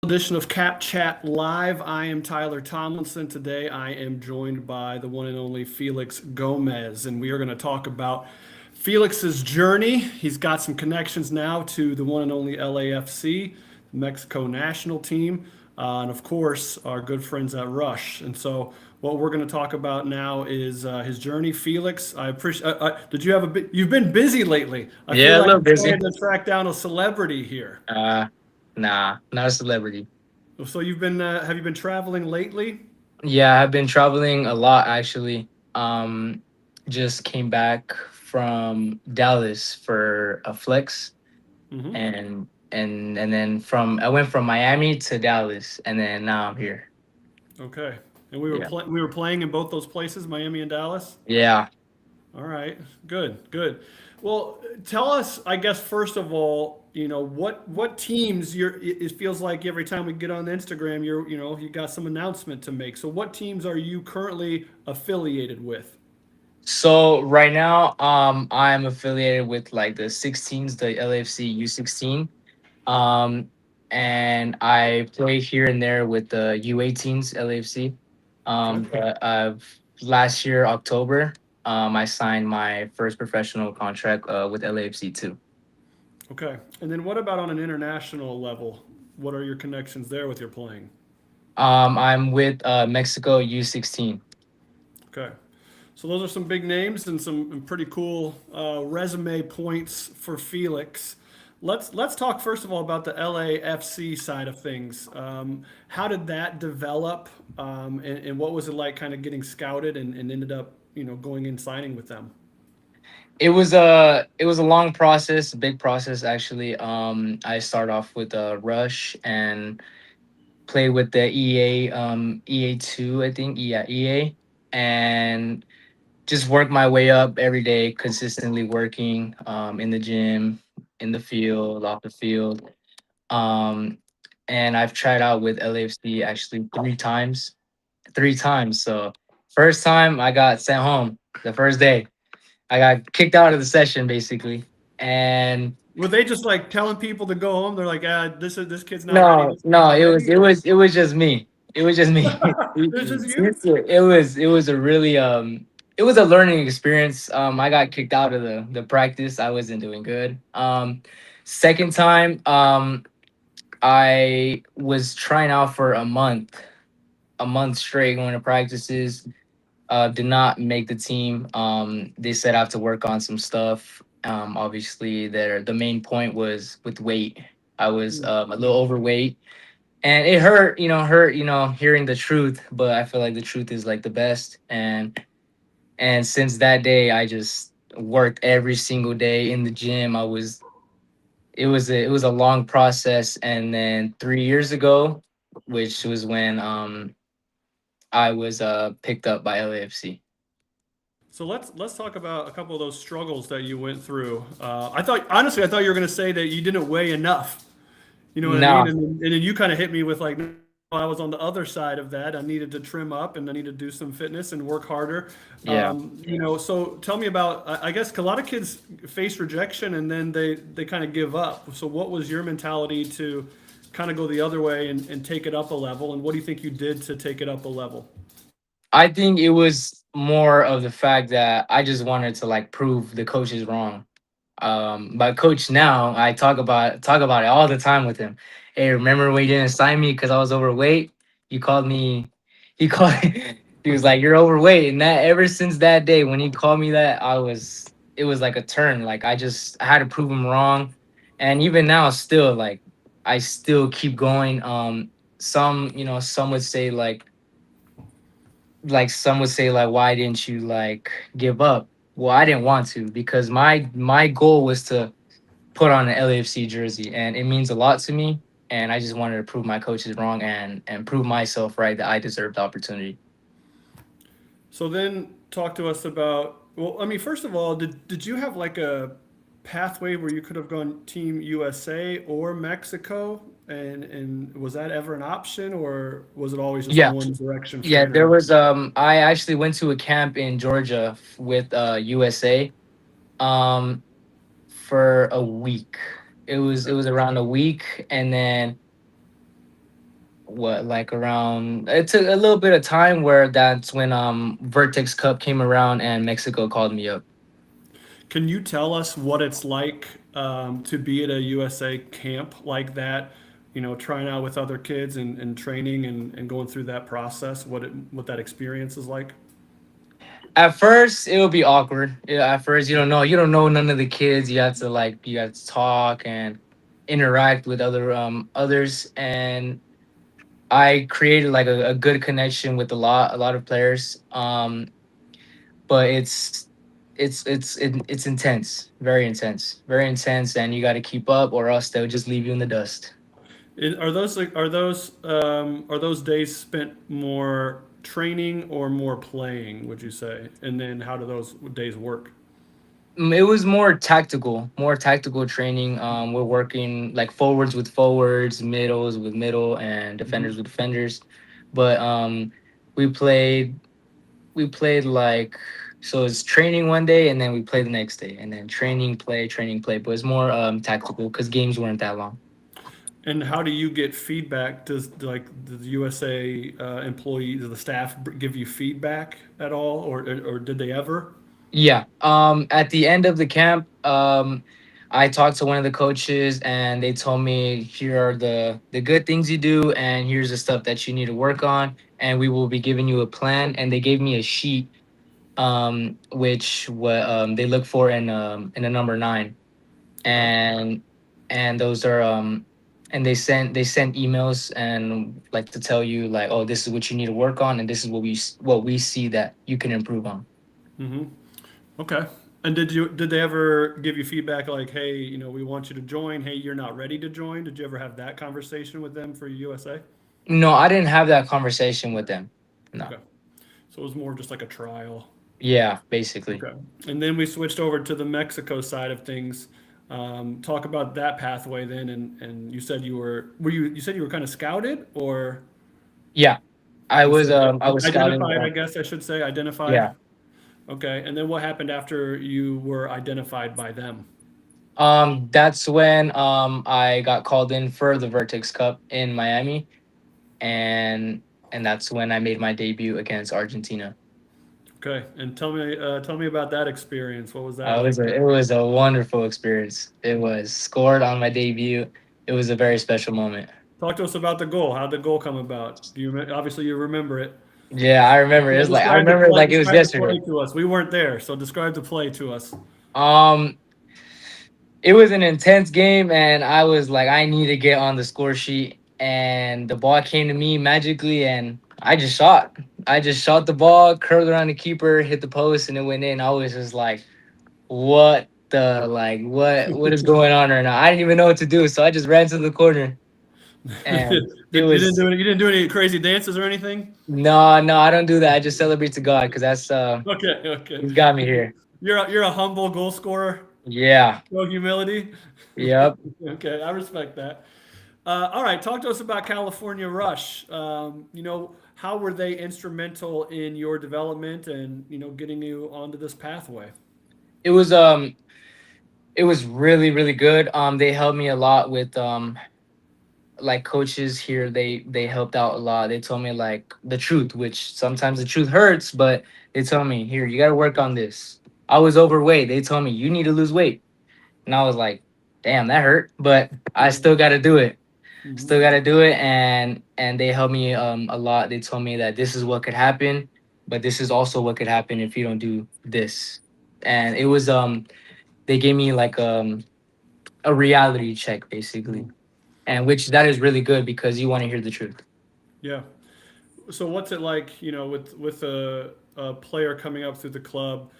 Edition of Cap Chat Live. I am Tyler Tomlinson. Today I am joined by the one and only Felix Gomez, and we are going to talk about Felix's journey. He's got some connections now to the one and only LAFC, the Mexico national team, and of course our good friends at Rush. And so what we're going to talk about now is his journey. Felix, I appreciate. Did you have You've been busy lately. I feel Yeah, a like little I'm trying busy. to track down a celebrity here. Uh, nah, not a celebrity. So you've been have you been traveling lately? Yeah, I've been traveling a lot actually. Just came back from Dallas for a flex, Hmm. and then from I went from Miami to Dallas, and then now I'm here. Okay. And Yeah, we were playing in both those places, Miami and Dallas. yeah. All right. Good. Good. Well, tell us, I guess first of all, what teams it feels like every time we get on Instagram, you got some announcement to make. So what teams are you currently affiliated with? So right now, I'm affiliated with like the 16s, the LAFC U16. Um, and I play here and there with the U18s LAFC. Okay. But last year October, I signed my first professional contract with LAFC too. Okay. And then what about on an international level? What are your connections there with your playing? I'm with Mexico U16. Okay. So those are some big names and some pretty cool resume points for Felix. Let's talk first of all about the LAFC side of things. How did that develop, and what was it like, kind of getting scouted and ended up, going and signing with them? It was a long process, a big process actually. I started off with Rush and played with the EA2, I think. Yeah, EA, and just work my way up every day, consistently working in the gym, in the field, off the field. Um, and I've tried out with LAFC actually three times. Three times. So first time I got sent home the first day. I got kicked out of the session basically. And Were they just like telling people to go home? They're like, this kid's not ready. no, This kid's no, not it was ready. it was it was just me. It was just me. It's just you. It was a really it was a learning experience. I got kicked out of the practice. I wasn't doing good. Second time, I was trying out for a month straight going to practices. Did not make the team. They said I have to work on some stuff. Obviously, the main point was with weight. I was a little overweight, and it hurt. Hearing the truth. But I feel like the truth is like the best. And since that day, I just worked every single day in the gym. I was it was a long process, and then 3 years ago, which was when I was picked up by LAFC. So let's talk about a couple of those struggles that you went through. I thought honestly, I thought you were going to say that you didn't weigh enough. You know what I mean? No, And then you kind of hit me with like, no, I was on the other side of that. I needed to trim up and I needed to do some fitness and work harder. yeah. So tell me about. I guess a lot of kids face rejection and then they kind of give up. So what was your mentality to kind of go the other way and take it up a level? And what do you think you did to take it up a level? I think it was more of the fact that I just wanted to like prove the coaches wrong. My coach now, I talk about it all the time with him. Hey, remember when you didn't sign me because I was overweight? You called me. He called. He was like, "You're overweight," and that ever since that day when he called me that, I was. It was like a turn. Like I had to prove him wrong, and even now, still like I still keep going. Some would say some would say like why didn't you like give up. Well, I didn't want to because my goal was to put on an LAFC jersey, and it means a lot to me, and I just wanted to prove my coaches wrong and prove myself right that I deserved the opportunity. So then talk to us about, well, I mean, first of all, did you have like a pathway where you could have gone Team USA or Mexico? And was that ever an option or was it always just Yeah, one direction yeah, straight there ahead? was I actually went to a camp in Georgia with USA um for a week. It was Okay. around a week, and then what, like around, it took a little bit of time where that's when Vertex Cup came around and Mexico called me up. Can you tell us what it's like to be at a USA camp like that? You know, trying out with other kids and training and going through that process. What that experience is like. At first, it will be awkward. Yeah, at first, you don't know none of the kids. You have to talk and interact with others, and I created like a good connection with a lot of players. But it's intense, very intense, and you got to keep up, or else they'll just leave you in the dust. Are those like are those days spent more training or more playing? Would you say? And then how do those days work? It was more tactical training. We're working like forwards with forwards, middles with middle, and defenders Mhm. with defenders. But we played we played like, so it's training one day, and then we play the next day, and then training play. But it's more tactical because games weren't that long. And how do you get feedback? Does like the USA employees, the staff give you feedback at all, or did they ever? Yeah. At the end of the camp, I talked to one of the coaches, and they told me, here are the good things you do, and here's the stuff that you need to work on, and we will be giving you a plan. And they gave me a sheet, which what they look for in a number 9, Okay. and those are and they sent emails and like to tell you like, oh, this is what you need to work on, and this is what we see that you can improve on. Hmm. Okay. And did they ever give you feedback like, hey, we want you to join. Hey, you're not ready to join. Did you ever have that conversation with them for USA? No, I didn't have that conversation with them. No. Okay. So it was more just like a trial. Yeah, basically. Okay. And then we switched over to the Mexico side of things. Talk about that pathway then. And you said you said you were kind of scouted or Yeah, I and was so I was scouting. identified, I guess I should say, identified. Yeah. Okay. And then what happened after you were identified by them? That's when I got called in for the Vertex Cup in Miami, and that's when I made my debut against Argentina. Okay. And tell me about that experience. What was that like? It was a wonderful experience. It was scored on my debut. It was a very special moment. Talk to us about the goal. How'd the goal come about? Obviously you remember it. Yeah, I remember. It So was like, I remember it like it was describe the play yesterday. to us. We weren't there, so describe the play to us. Um, it was an intense game, and I was like, I need to get on the score sheet, and the ball came to me magically, and I just shot the ball, curled around the keeper, hit the post, and it went in. I was just like, what is going on right now? I didn't even know what to do, so I just ran to the corner, and it was, You didn't do any crazy dances or anything? no, no, I don't do that. I just celebrate to God, because that's Okay, okay. he's got me here. You're a humble goal scorer. Yeah. No humility. Yep. Okay, I respect that. All right, talk to us about California Rush. How were they instrumental in your development and getting you onto this pathway? It was really, really good. They helped me a lot with like coaches here. They helped out a lot. They told me like the truth, which sometimes the truth hurts, but they told me, here, you got to work on this. I was overweight. They told me, you need to lose weight, and I was like, damn, that hurt, but I still got to do it. Mhm. Still got to do it, and they helped me a lot. They told me that this is what could happen, but this is also what could happen if you don't do this. And it was they gave me like a reality check basically, Mhm. and which that is really good because you want to hear the truth. Yeah. So what's it like, with a player coming up through the club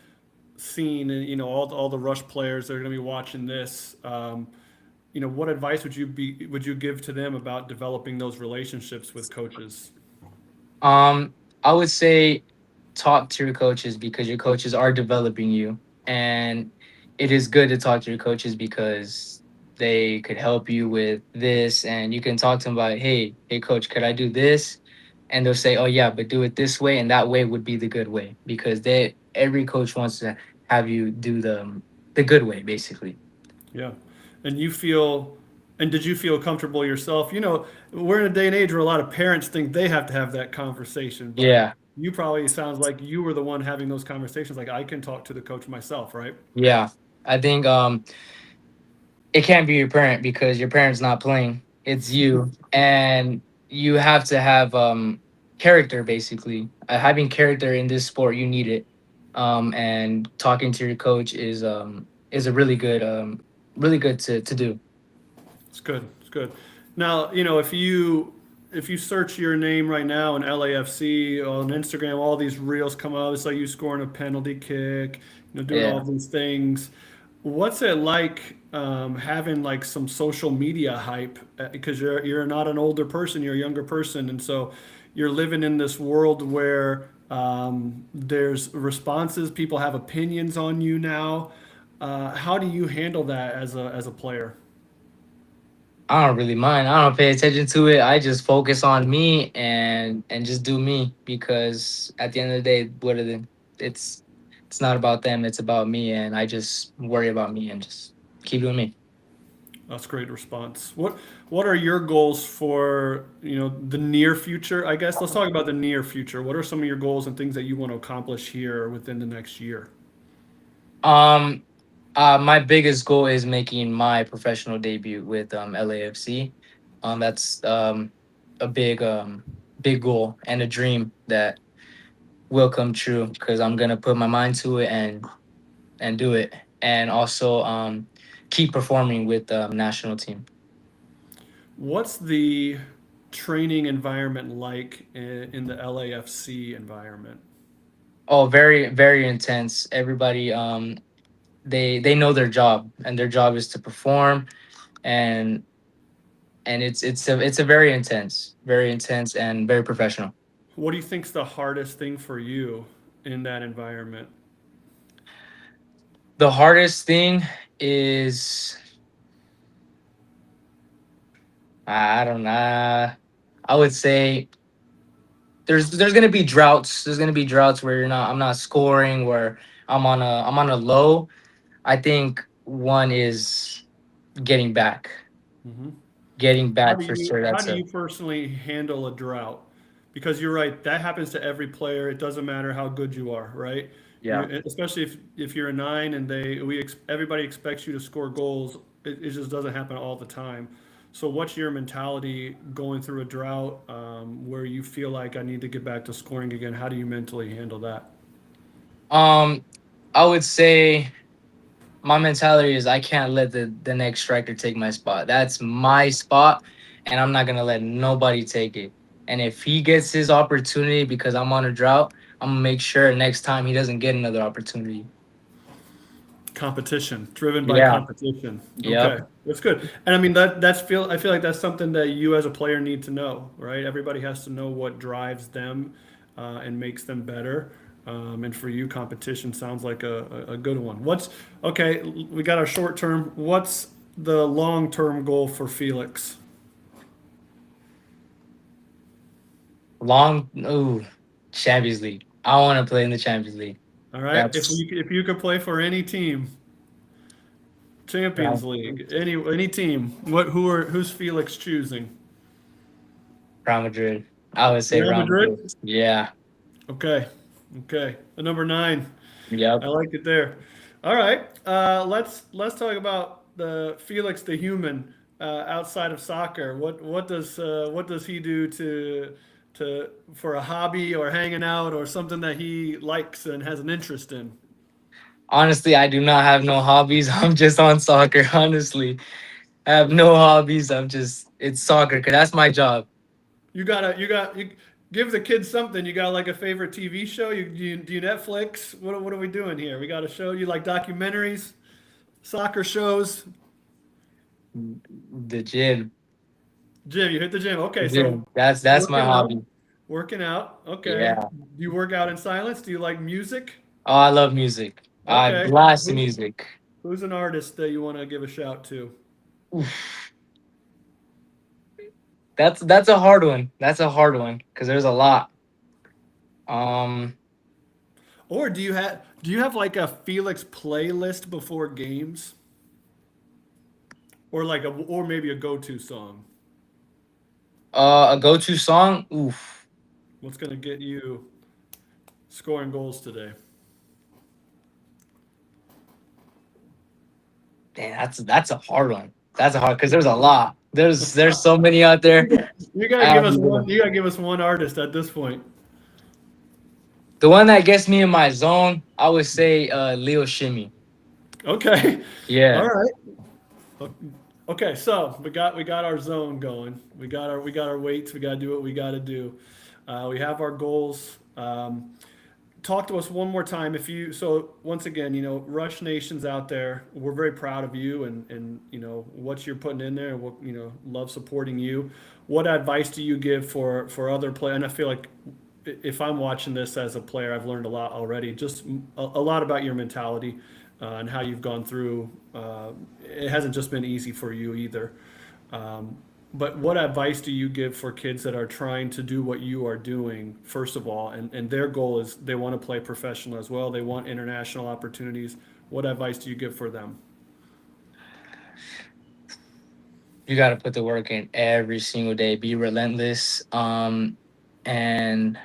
scene and all the Rush players that are going to be watching this? What advice would you give to them about developing those relationships with coaches? um I would say talk to your coaches because your coaches are developing you, and it is good to talk to your coaches because they could help you with this, and you can talk to them about, hey coach, could I do this? And they'll say, oh yeah, but do it this way, and that way would be the good way, because every coach wants to have you do the good way basically. Yeah. And you feel And did you feel comfortable yourself? You know, we're in a day and age where a lot of parents think they have to have that conversation, but Yeah, you probably sounds like you were the one having those conversations. Like I can talk to the coach myself, right? yeah. I think it can't be your parent because your parent's not playing. It's you, and you have to have character. Basically, having character in this sport, you need it. And talking to your coach is a really good to do. It's good. It's good. Now, you know, if you search your name right now in LAFC on Instagram, all these reels come up. It's like you scoring a penalty kick, you know, doing all Yeah. these things. What's it like having like some social media hype? Because you're not an older person, you're a younger person, and so you're living in this world where there's responses. People have opinions on you now. How do you handle that as a player? I don't really mind. I don't pay attention to it. I just focus on me and just do me because at the end of the day, it's it's not about them. It's about me, and I just worry about me and just keep doing me. That's a great response. What are your goals for, you know, the near future? I guess let's talk about the near future. What are some of your goals and things that you want to accomplish here within the next year? Um, my biggest goal is making my professional debut with LAFC. That's a big goal and a dream that will come true because I'm gonna put my mind to it and do it, and also keep performing with the national team. What's the training environment like in the LAFC environment? Oh, very intense. Everybody they know their job, and their job is to perform, and it's a very intense and very professional. What do you think's the hardest thing for you in that environment? The hardest thing is I don't know. I would say there's gonna be droughts. There's gonna be droughts where I'm not scoring, where I'm on a low. I think one is getting back. Mhm. Getting How back do for you sure. how That's do a you personally handle a drought? Because you're right, that happens to every player. It doesn't matter how good you are, right? yeah. Especially if you're a nine and everybody expects you to score goals. It just doesn't happen all the time. So what's your mentality going through a drought where you feel like I need to get back to scoring again? How do you mentally handle that? Um, I would say my mentality is I can't let the next striker take my spot. That's my spot, and I'm not gonna let nobody take it. And if he gets his opportunity because I'm on a drought, I'm gonna make sure next time he doesn't get another opportunity. Competition, driven by Yeah. competition. Okay, Yep. that's good. And I mean I feel like that's something that you as a player need to know, right? Everybody has to know what drives them and makes them better. And for you, competition sounds like a good one. What's okay? We got our short term. What's the long term goal for Felix? Long. Ooh, Champions League. I want to play in the Champions League. All right, That's if you could play for any team, Champions Real League, any team, who's Felix choosing? Madrid. I would say Real Real Madrid. Madrid. Yeah. Okay. Okay. The number nine. I Yep. like it there. All right. Let's talk about the Felix the human outside of soccer. What does he do to for a hobby or hanging out or something that he likes and has an interest in? Honestly, I do not have no hobbies. I'm just on soccer. Honestly, I have no hobbies. It's soccer because that's my job. You give the kids something. You got like a favorite TV show? Do you Netflix? What are we doing here? We got a show. You like documentaries, soccer shows? The gym. Gym, you hit the gym. The Okay, so gym. That's my working out, hobby. working out. Okay. Yeah. Do you work out in silence? Do you like music? Oh, I love music. I Okay. blast music. Who's an artist that you want to give a shout to? Oof. That's a hard one. That's a hard one because there's a lot. Um, Or do you have like a Felix playlist before games? or like or maybe a go-to song? A go-to song? Oof. What's going to get you scoring goals today? Damn, that's a hard one. That's a hard because there's a lot. There's so many out there. You got to I give don't us even one. You got to give us one artist at this point. The one that gets me in my zone, I would say Leo Shimmy. Okay. All Yeah. right. Okay, so we got our zone going. We got our weights. We got to do what we got to do. We have our goals. Talk to us one more time if you so once again, Rush Nation's out there. We're very proud of you and what you're putting in there, and what love supporting you. What advice do you give for other players? And I feel like if I'm watching this as a player, I've learned a lot already, just a lot about your mentality, and how you've gone through. It hasn't just been easy for you either. um, but what advice do you give for kids that are trying to do what you are doing, first of all, and their goal is they want to play professional as well, they want international opportunities? What advice do you give for them? You got to put the work in every single day. Be relentless. And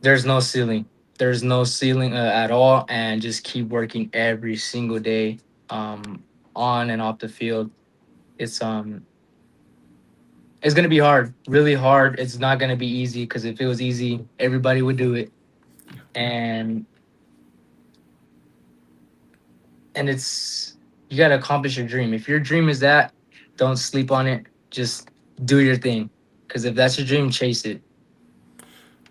there's no ceiling. There's no ceiling at all, and just keep working every single day, on and off the field. It's it's gonna be hard, really hard. It's not gonna be easy because if it was easy, everybody would do it. And it's you gotta accomplish your dream. If your dream is that, don't sleep on it. Just do your thing. Because if that's your dream, chase it.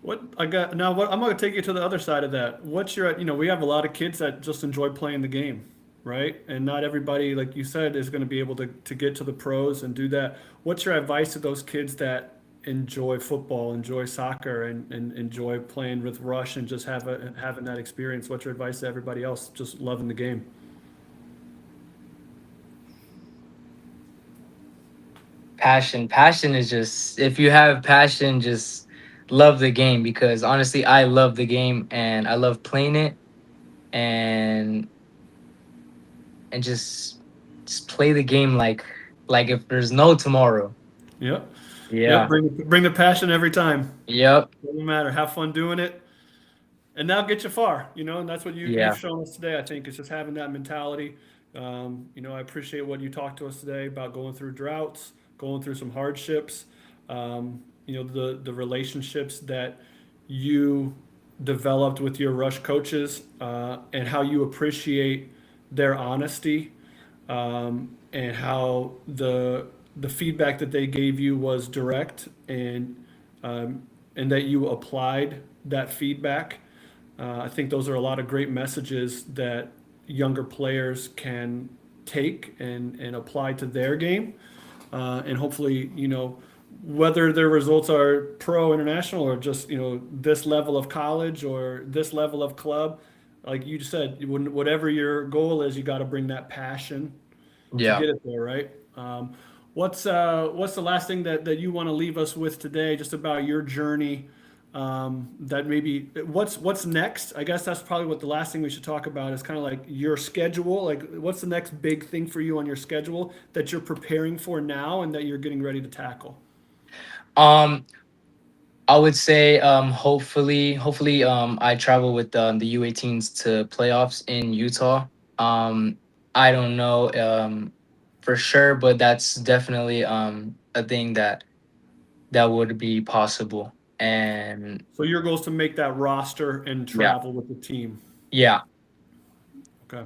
What I got now, what I'm going to take you to the other side of that. What's your, we have a lot of kids that just enjoy playing the game, right? And not everybody, like you said, is going to be able to get to the pros and do that. What's your advice to those kids that enjoy football, enjoy soccer, and enjoy playing with Rush and just having that experience? What's your advice to everybody else just loving the game? Passion is just, if you have passion, just love the game, because honestly, I love the game and I love playing it, and just play the game like if there's no tomorrow. Yep. Yep. Yeah. Bring the passion every time. Yep. Doesn't matter. Have fun doing it, and that'll get you far. And that's what you've Yeah. shown us today. I think it's just having that mentality. I appreciate what you talked to us today about going through droughts, going through some hardships. The relationships that you developed with your Rush coaches, and how you appreciate their honesty, and how the feedback that they gave you was direct, and that you applied that feedback. I think those are a lot of great messages that younger players can take and apply to their game. And hopefully, whether their results are pro, international, or just, this level of college or this level of club, like you just said, whatever your goal is, you got to bring that passion to Yeah. get it there, right? What's the last thing that you want to leave us with today, just about your journey? That maybe what's next? I guess that's probably what the last thing we should talk about is kind of like your schedule. Like, what's the next big thing for you on your schedule that you're preparing for now and that you're getting ready to tackle? Um, I would say hopefully I travel with the U18s to playoffs in Utah. Um, I don't know for sure, but that's definitely a thing that would be possible. And So your goal is to make that roster and yeah, travel with the team. yeah. Okay.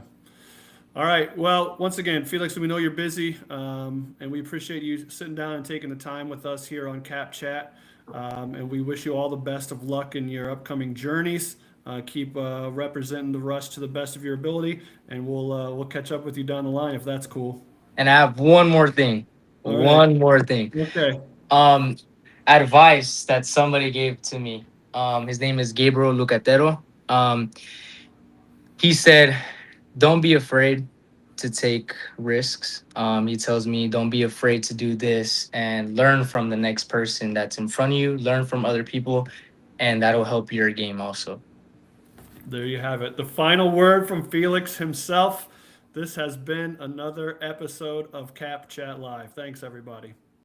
All right. Well, once again, Felix, we know you're busy, and we appreciate you sitting down and taking the time with us here on Cap Chat. And we wish you all the best of luck in your upcoming journeys. Keep representing the Rush to the best of your ability, and we'll catch up with you down the line if that's cool. And I have one more thing. All right. One more thing. Okay. Um, Advice that somebody gave to me. His name is Gabriel Lucatero. He said, "Don't be afraid to take risks." He tells me, "Don't be afraid to do this and learn from the next person that's in front of you. Learn from other people, and that'll help your game also." There you have it. The final word from Felix himself. This has been another episode of Cap Chat Live. Thanks, everybody.